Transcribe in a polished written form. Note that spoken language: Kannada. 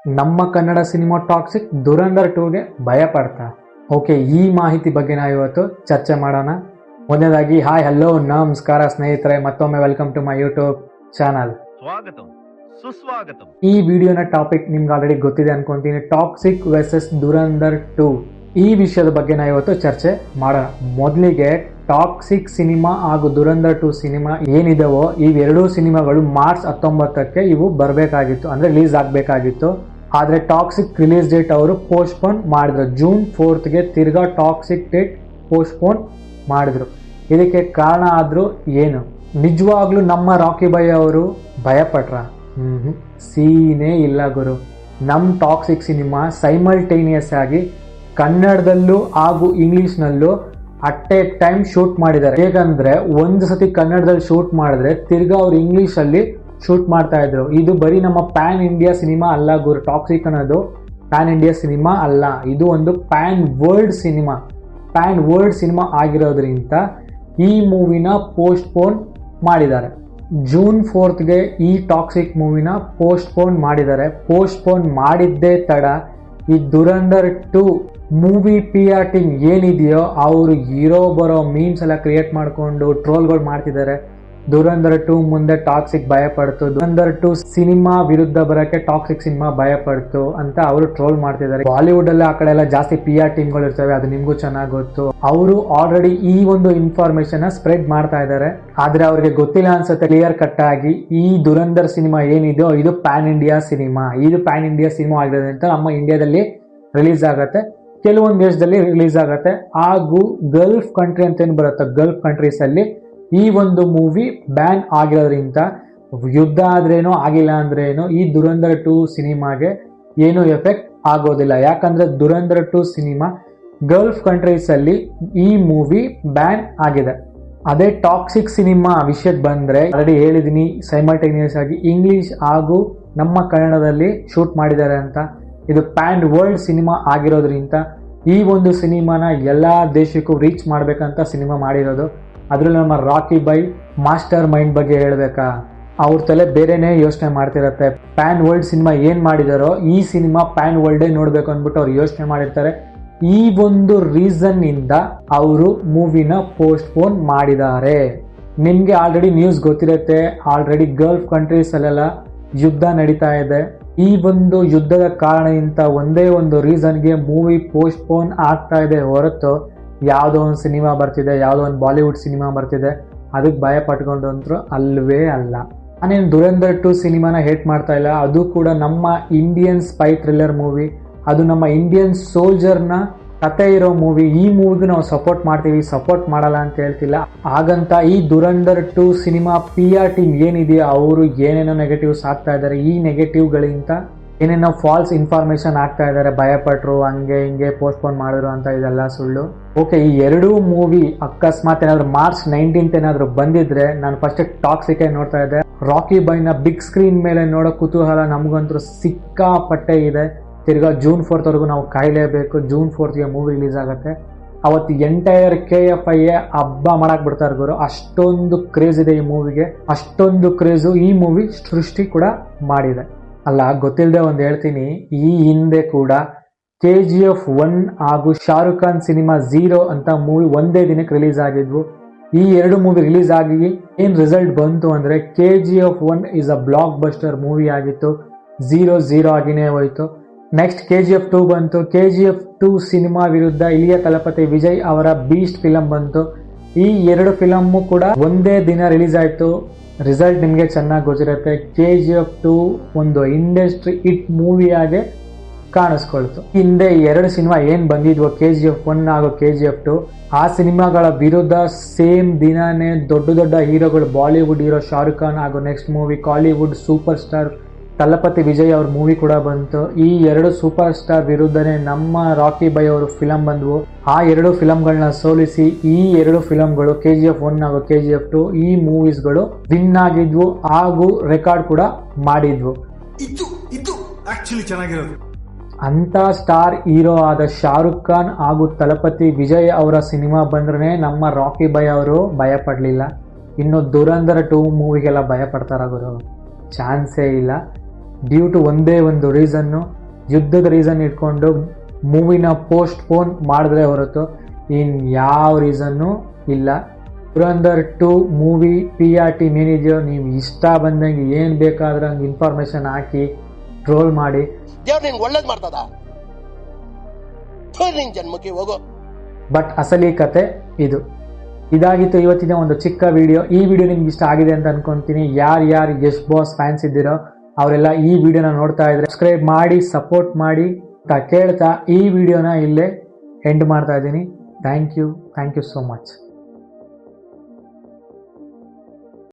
ನಮ್ಮ ಕನ್ನಡ ಸಿನಿಮಾ ಟಾಕ್ಸಿಕ್ ದುರಂಧರ್ 2ಗೆ ಭಯ ಪಡ್ತಾ. ಓಕೆ, ಈ ಮಾಹಿತಿ ಬಗ್ಗೆ ನಾವು ಇವತ್ತು ಚರ್ಚೆ ಮಾಡೋಣ. ಮೊದಲನೇದಾಗಿ ಹಾಯ್ ಹಲೋ ನಮಸ್ಕಾರ ಸ್ನೇಹಿತರೆ, ಮತ್ತೊಮ್ಮೆ welcome to my YouTube channel. ಸ್ವಾಗತಂ ಸುಸ್ವಾಗತಂ. ಈ ವಿಡಿಯೋನ ಟಾಪಿಕ್ ನಿಮ್ಗೆ ಆಲ್ರೆಡಿ ಗೊತ್ತಿದೆ ಅನ್ಕೊಂತೀನಿ, ಟಾಕ್ಸಿಕ್ ವರ್ಸಸ್ ದುರಂಧರ್ 2. ಈ ವಿಷಯದ ಬಗ್ಗೆ ನಾವು ಇವತ್ತು ಚರ್ಚೆ ಮಾಡೋಣ. ಮೊದಲಿಗೆ ಟಾಕ್ಸಿಕ್ ಸಿನಿಮಾ ಹಾಗೂ ದುರಂಧರ್ 2 ಸಿನಿಮಾ ಏನಿದಾವೋ ಇವೆರಡೂ ಸಿನಿಮಾಗಳು ಮಾರ್ಚ್ 19ಕ್ಕೆ ಇವು ಬರಬೇಕಾಗಿತ್ತು, ಅಂದ್ರೆ ರಿಲೀಸ್ ಆಗಬೇಕಾಗಿತ್ತು. ಆದರೆ ಟಾಕ್ಸಿಕ್ ರಿಲೀಸ್ ಡೇಟ್ ಅವರು ಪೋಸ್ಟ್ಪೋನ್ ಮಾಡಿದ್ರು. ಜೂನ್ 4ಗೆ ತಿರ್ಗಾ ಟಾಕ್ಸಿಕ್ ಡೇಟ್ ಪೋಸ್ಟ್ಪೋನ್ ಮಾಡಿದ್ರು. ಇದಕ್ಕೆ ಕಾರಣ ಆದ್ರೂ ಏನು? ನಿಜವಾಗ್ಲೂ ನಮ್ಮ ರಾಕಿ ಬಾಯ್ ಅವರು ಭಯಪಟ್ರ? ಸೀನೇ ಇಲ್ಲ ಗುರು. ನಮ್ಮ ಟಾಕ್ಸಿಕ್ ಸಿನಿಮಾ ಸೈಮಲ್ಟೇನಿಯಸ್ ಆಗಿ ಕನ್ನಡದಲ್ಲೂ ಹಾಗೂ ಇಂಗ್ಲಿಷ್ನಲ್ಲೂ ಅಟ್ ಎ ಟೈಮ್ ಶೂಟ್ ಮಾಡಿದ್ದಾರೆ. ಹೇಗಂದ್ರೆ ಒಂದು ಸತಿ ಕನ್ನಡದಲ್ಲಿ ಶೂಟ್ ಮಾಡಿದ್ರೆ ತಿರ್ಗಾ ಅವ್ರು ಇಂಗ್ಲಿಷಲ್ಲಿ ಶೂಟ್ ಮಾಡ್ತಾ ಇದ್ರು. ಇದು ಬರೀ ನಮ್ಮ ಪ್ಯಾನ್ ಇಂಡಿಯಾ ಸಿನಿಮಾ ಅಲ್ಲ ಗುರು. ಟಾಕ್ಸಿಕ್ ಅನ್ನೋದು ಪ್ಯಾನ್ ಇಂಡಿಯಾ ಸಿನಿಮಾ ಅಲ್ಲ, ಇದು ಒಂದು ಪ್ಯಾನ್ ವರ್ಲ್ಡ್ ಸಿನಿಮಾ ಆಗಿರೋದ್ರಿಂದ ಈ ಮೂವಿನ ಪೋಸ್ಟ್ಪೋನ್ ಮಾಡಿದ್ದಾರೆ. ಜೂನ್ 4ಗೆ ಈ ಟಾಕ್ಸಿಕ್ ಮೂವಿನ ಪೋಸ್ಟ್ಪೋನ್ ಮಾಡಿದ್ದಾರೆ. ಪೋಸ್ಟ್ಪೋನ್ ಮಾಡಿದ್ದೇ ತಡ ಈ ದುರಂಧರ್ 2 ಮೂವಿ PR ಟೀಮ್ ಏನಿದೆಯೋ ಅವರು ಬರೋ ಮೀಮ್ಸ್ ಎಲ್ಲ ಕ್ರಿಯೇಟ್ ಮಾಡಿಕೊಂಡು ಟ್ರೋಲ್ಗಳು ಮಾಡ್ತಿದ್ದಾರೆ. ದುರಂಧರ್ 2 ಮುಂದೆ ಟಾಕ್ಸಿಕ್ ಭಯಪಡ್ತು, ದುರಂಧರ್ 2 ಸಿನಿಮಾ ವಿರುದ್ಧ ಬರೋಕ್ಕೆ ಟಾಕ್ಸಿಕ್ ಸಿನಿಮಾ ಭಯಪಡ್ತು ಅಂತ ಅವರು ಟ್ರೋಲ್ ಮಾಡ್ತಿದ್ದಾರೆ. ಬಾಲಿವುಡ್ ಅಲ್ಲಿ ಆ ಕಡೆ ಎಲ್ಲ ಜಾಸ್ತಿ PR ಟೀಮ್ಗಳು ಇರ್ತವೆ, ಅದು ನಿಮ್ಗೂ ಚೆನ್ನಾಗಿ ಗೊತ್ತು. ಅವರು ಆಲ್ರೆಡಿ ಈ ಒಂದು ಇನ್ಫಾರ್ಮೇಶನ್ ಸ್ಪ್ರೆಡ್ ಮಾಡ್ತಾ ಇದ್ದಾರೆ. ಆದ್ರೆ ಅವ್ರಿಗೆ ಗೊತ್ತಿಲ್ಲ ಅನ್ಸುತ್ತೆ ಕ್ಲಿಯರ್ ಕಟ್ ಆಗಿ ಈ ದುರಂಧರ್ ಸಿನಿಮಾ ಏನಿದೆಯೋ ಇದು ಪ್ಯಾನ್ ಇಂಡಿಯಾ ಸಿನಿಮಾ ಆಗಿರೋದ್ರಿಂದ ನಮ್ಮ ಇಂಡಿಯಾದಲ್ಲಿ ರಿಲೀಸ್ ಆಗತ್ತೆ, ಕೆಲವೊಂದು ದೇಶದಲ್ಲಿ ರಿಲೀಸ್ ಆಗತ್ತೆ, ಹಾಗೂ ಗಲ್ಫ್ ಕಂಟ್ರಿ ಅಂತ ಏನು ಬರುತ್ತೆ, ಗಲ್ಫ್ ಕಂಟ್ರೀಸ್ ಅಲ್ಲಿ ಈ ಒಂದು ಮೂವಿ ಬ್ಯಾನ್ ಆಗಿರೋದ್ರಿಂದ ಯುದ್ಧ ಆದ್ರೇನೋ ಆಗಿಲ್ಲ ಅಂದ್ರೇನೋ ಈ ದುರಂಧರ್ 2 ಸಿನಿಮಾಗೆ ಏನು ಎಫೆಕ್ಟ್ ಆಗೋದಿಲ್ಲ. ಯಾಕಂದ್ರೆ ದುರಂಧರ್ 2 ಸಿನಿಮಾ ಗಲ್ಫ್ ಕಂಟ್ರೀಸ್ ಅಲ್ಲಿ ಈ ಮೂವಿ ಬ್ಯಾನ್ ಆಗಿದೆ. ಅದೇ ಟಾಕ್ಸಿಕ್ ಸಿನಿಮಾ ವಿಷಯಕ್ಕೆ ಬಂದ್ರೆ ಆಲ್ರೆಡಿ ಹೇಳಿದೀನಿ, ಸೈಮಲ್ಟೇನಿಯಸ್ ಆಗಿ ಇಂಗ್ಲಿಷ್ ಹಾಗೂ ನಮ್ಮ ಕನ್ನಡದಲ್ಲಿ ಶೂಟ್ ಮಾಡಿದ್ದಾರೆ ಅಂತ. ಇದು ಪ್ಯಾನ್ ವರ್ಲ್ಡ್ ಸಿನಿಮಾ ಆಗಿರೋದ್ರಿಂದ ಈ ಒಂದು ಸಿನಿಮಾನ ಎಲ್ಲಾ ದೇಶಕ್ಕೂ ರೀಚ್ ಮಾಡ್ಬೇಕಂತ ಸಿನಿಮಾ ಮಾಡಿರೋದು. ಅದ್ರಲ್ಲಿ ನಮ್ಮ ರಾಕಿ ಬಾಯ್ ಮಾಸ್ಟರ್ ಮೈಂಡ್ ಬಗ್ಗೆ ಹೇಳ್ಬೇಕಾ, ಅವ್ರ ತಲೆ ಬೇರೆನೇ ಯೋಚನೆ ಮಾಡ್ತಿರತ್ತೆ. ಪ್ಯಾನ್ ವರ್ಲ್ಡ್ ಸಿನಿಮಾ ಏನ್ ಮಾಡಿದಾರೋ ಈ ಸಿನಿಮಾ ಪ್ಯಾನ್ ವರ್ಲ್ಡೇ ನೋಡ್ಬೇಕು ಅಂದ್ಬಿಟ್ಟು ಅವ್ರು ಯೋಚನೆ ಮಾಡಿರ್ತಾರೆ. ಈ ಒಂದು ರೀಸನ್ ಇಂದ ಅವರು ಮೂವಿನ ಪೋಸ್ಟ್ಪೋನ್ ಮಾಡಿದ್ದಾರೆ. ನಿಮ್ಗೆ ಆಲ್ರೆಡಿ ನ್ಯೂಸ್ ಗೊತ್ತಿರುತ್ತೆ, ಆಲ್ರೆಡಿ ಗಲ್ಫ್ ಕಂಟ್ರೀಸ್ ಅಲ್ಲೆಲ್ಲ ಯುದ್ಧ ನಡೀತಾ ಇದೆ. ಈ ಒಂದು ಯುದ್ಧದ ಕಾರಣದಿಂದ ಒಂದೇ ಒಂದು ರೀಸನ್ಗೆ ಮೂವಿ ಪೋಸ್ಟ್ಪೋನ್ ಆಗ್ತಾ ಇದೆ ಹೊರತು ಯಾವುದೋ ಒಂದು ಸಿನಿಮಾ ಬರ್ತಿದೆ, ಯಾವುದೋ ಒಂದು ಬಾಲಿವುಡ್ ಸಿನಿಮಾ ಬರ್ತಿದೆ ಅದಕ್ಕೆ ಭಯ ಪಟ್ಕೊಂಡು ಅಂತೂ ಅಲ್ವೇ ಅಲ್ಲ. ನಾನೇನು ದುರಂಧರ್ 2 ಸಿನಿಮಾನ ಹೇಟ್ ಮಾಡ್ತಾ ಇಲ್ಲ, ಅದು ಕೂಡ ನಮ್ಮ ಇಂಡಿಯನ್ ಸ್ಪೈ ಥ್ರಿಲ್ಲರ್ ಮೂವಿ, ಅದು ನಮ್ಮ ಇಂಡಿಯನ್ ಸೋಲ್ಜರ್ನ ಕತೆ ಇರೋ ಮೂವಿ. ಈ ಮೂವಿಗೆ ನಾವು ಸಪೋರ್ಟ್ ಮಾಡ್ತೀವಿ, ಸಪೋರ್ಟ್ ಮಾಡಲ್ಲ ಅಂತ ಹೇಳ್ತಿಲ್ಲ. ಹಾಗಂತ ಈ ದುರಂಧರ್ 2 ಸಿನಿಮಾ PR ಟೀಮ್ ಏನಿದೆಯೋ ಅವರು ಏನೇನೋ ನೆಗೆಟಿವ್ಸ್ ಆಗ್ತಾ ಇದ್ದಾರೆ. ಈ ನೆಗೆಟಿವ್ಗಳಿಂದ ಏನೇನೋ ಫಾಲ್ಸ್ ಇನ್ಫಾರ್ಮೇಶನ್ ಆಗ್ತಾ ಇದ್ದಾರೆ, ಭಯಪಟ್ರು, ಹಂಗೆ ಹಿಂಗೆ ಪೋಸ್ಟ್ಪೋನ್ ಮಾಡಿದ್ರು ಅಂತ, ಇದೆಲ್ಲ ಸುಳ್ಳು. ಓಕೆ, ಈ ಎರಡೂ ಮೂವಿ ಅಕಸ್ಮಾತ್ ಏನಾದ್ರು ಮಾರ್ಚ್ 19 ಏನಾದ್ರು ಬಂದಿದ್ರೆ ನಾನು ಫಸ್ಟ್ ಟಾಕ್ಸಿಕ್ ನೋಡ್ತಾ ಇದ್ದೆ. ರಾಕಿ ಬಾಯ್ನ ಬಿಗ್ ಸ್ಕ್ರೀನ್ ಮೇಲೆ ನೋಡೋ ಕುತೂಹಲ ನಮಗಂತೂ ಸಿಕ್ಕಾಪಟ್ಟೆ ಇದೆ. ತಿರ್ಗಾ ಜೂನ್ 4 ನಾವು ಕಾಯಲೇಬೇಕು. ಜೂನ್ 4ಗೆ ಮೂವಿ ರಿಲೀಸ್ ಆಗುತ್ತೆ. ಅವತ್ತು ಎಂಟೈರ್ KFI ಹಬ್ಬ ಮಾಡಕ್ ಬಿಡ್ತಾರೆ ಗುರು, ಅಷ್ಟೊಂದು ಕ್ರೇಜ್ ಇದೆ ಈ ಮೂವಿಗೆ, ಅಷ್ಟೊಂದು ಕ್ರೇಜು ಈ ಮೂವಿ ಸೃಷ್ಟಿ ಕೂಡ ಮಾಡಿದೆ. ಅಲ್ಲ, ಗೊತ್ತಿಲ್ಲದೆ ಒಂದು ಹೇಳ್ತೀನಿ, ಈ ಹಿಂದೆ ಕೂಡ KGF 1 ಹಾಗೂ ಶಾರುಖ್ ಖಾನ್ ಸಿನಿಮಾ 0 ಅಂತ ಮೂವಿ ಒಂದೇ ದಿನಕ್ಕೆ ರಿಲೀಸ್ ಆಗಿದ್ವು. ಈ ಎರಡು ಮೂವಿ ರಿಲೀಸ್ ಆಗಿ ಏನ್ ರಿಸಲ್ಟ್ ಬಂತು ಅಂದ್ರೆ KGF 1 is a blockbuster movie ಆಗಿತ್ತು, 0 ಆಗಿನೇ ಹೋಯ್ತು. ನೆಕ್ಸ್ಟ್ KGF 2 ಬಂತು. KGF 2 ಸಿನಿಮಾ ವಿರುದ್ಧ ಇಳಿಯ ತಲಪತಿ ವಿಜಯ್ ಅವರ ಬೀಸ್ಟ್ ಫಿಲಂ ಬಂತು. ಈ ಎರಡು ಫಿಲಮ್ ಕೂಡ ಒಂದೇ ದಿನ ರಿಲೀಸ್ ಆಯ್ತು. ರಿಸಲ್ಟ್ ನಿಮಗೆ ಚೆನ್ನಾಗಿ ಗೊತ್ತಿರುತ್ತೆ. KGF 2 ಒಂದು ಇಂಡಸ್ಟ್ರಿ ಹಿಟ್ ಮೂವಿಯಾಗೆ ಕಾಣಿಸ್ಕೊಳ್ತು. ಹಿಂದೆ ಎರಡು ಸಿನಿಮಾ ಏನ್ ಬಂದಿದ್ವು, KGF 1 ಹಾಗೂ KGF 2, ಆ ಸಿನಿಮಾಗಳ ವಿರುದ್ಧ ಸೇಮ್ ದಿನಾನೇ ದೊಡ್ಡ ಹೀರೋಗಳು, ಬಾಲಿವುಡ್ ಹೀರೋ ಶಾರುಖ್ ಖಾನ್ ಹಾಗೂ next movie Kollywood super star Thalapathy Vijay ಅವ್ರ ಮೂವಿ ಕೂಡ ಬಂತು. ಈ ಎರಡು ಸೂಪರ್ ಸ್ಟಾರ್ ವಿರುದ್ಧನೇ ನಮ್ಮ ರಾಕಿ ಬಾಯ್ ಅವರು ಫಿಲಂ ಬಂದ್ವು. ಆ ಎರಡು ಫಿಲಂಗಳನ್ನ ಸೋಲಿಸಿ ಈ ಎರಡು ಫಿಲಂಗಳು KGF 1 ಹಾಗೂ KGF 2 ಈ ಮೂವೀಸ್ಗಳು ವಿನ್ ಆಗಿದ್ವು ಹಾಗೂ ರೆಕಾರ್ಡ್ ಕೂಡ ಮಾಡಿದ್ವು. ಇದು ಆಕ್ಚುಲಿ ಚೆನ್ನಾಗಿರೋದು. ಅಂತ ಸ್ಟಾರ್ ಹೀರೋ ಆದ ಶಾರುಖ್ ಖಾನ್ ಹಾಗೂ ತಲಪತಿ ವಿಜಯ್ ಅವರ ಸಿನಿಮಾ ಬಂದ್ರೆ ನಮ್ಮ ರಾಕಿ ಬಾಯ್ ಅವರು ಭಯ ಪಡ್ಲಿಲ್ಲ. ಇನ್ನು ದುರಂಧರ್ 2 ಮೂವಿಗೆಲ್ಲ ಭಯ ಪಡ್ತಾರ ಗುರು, ಚಾನ್ಸೇ ಇಲ್ಲ. ಡ್ಯೂ ಟು ಒಂದೇ ಒಂದು ರೀಸನ್ನು, ಯುದ್ಧದ ರೀಸನ್ ಇಟ್ಕೊಂಡು ಮೂವಿನ ಪೋಸ್ಟ್ಪೋನ್ ಮಾಡಿದ್ರೆ ಹೊರತು ಯಾವ ರೀಸನ್ನು ಇಲ್ಲ. ದುರಂಧರ್ 2 ಮೂವಿ PRT ಮ್ಯಾನೇಜರ್ ನೀವು ಇಷ್ಟ ಬಂದಂಗೆ ಏನು ಬೇಕಾದ್ರೆ ಹಂಗೆ ಇನ್ಫಾರ್ಮೇಷನ್ ಹಾಕಿ ಟ್ರೋಲ್ ಮಾಡಿ ದೇವ್ರು ನಿಂಗೆ ಒಳ್ಳೇದು ಮಾಡ್ತದ, ನಿನ್ ಜನ್ಮಕ್ಕೆ ಹೋಗೋ. ಬಟ್ ಅಸಲಿ ಕತೆ ಇದಾಗಿತ್ತು ಇವತ್ತಿನ ಒಂದು ಚಿಕ್ಕ ವಿಡಿಯೋ. ಈ ವಿಡಿಯೋ ನಿಮ್ಗೆ ಇಷ್ಟ ಆಗಿದೆ ಅಂತ ಅನ್ಕೊಂತೀನಿ. ಯಾರು ಯಶ್ ಬಾಸ್ ಫ್ಯಾನ್ಸ್ ಇದ್ದೀರೋ ಅವರೆಲ್ಲ ಈ ವಿಡಿಯೋನ ನೋಡ್ತಾ ಇದ್ರೆ ಸಬ್ಸ್ಕ್ರೈಬ್ ಮಾಡಿ, ಸಪೋರ್ಟ್ ಮಾಡಿ ಅಂತ ಕೇಳ್ತಾ ಈ ವಿಡಿಯೋನ ಇಲ್ಲೇ ಎಂಡ್ ಮಾಡ್ತಾ ಇದ್ದೀನಿ. Thank you so much.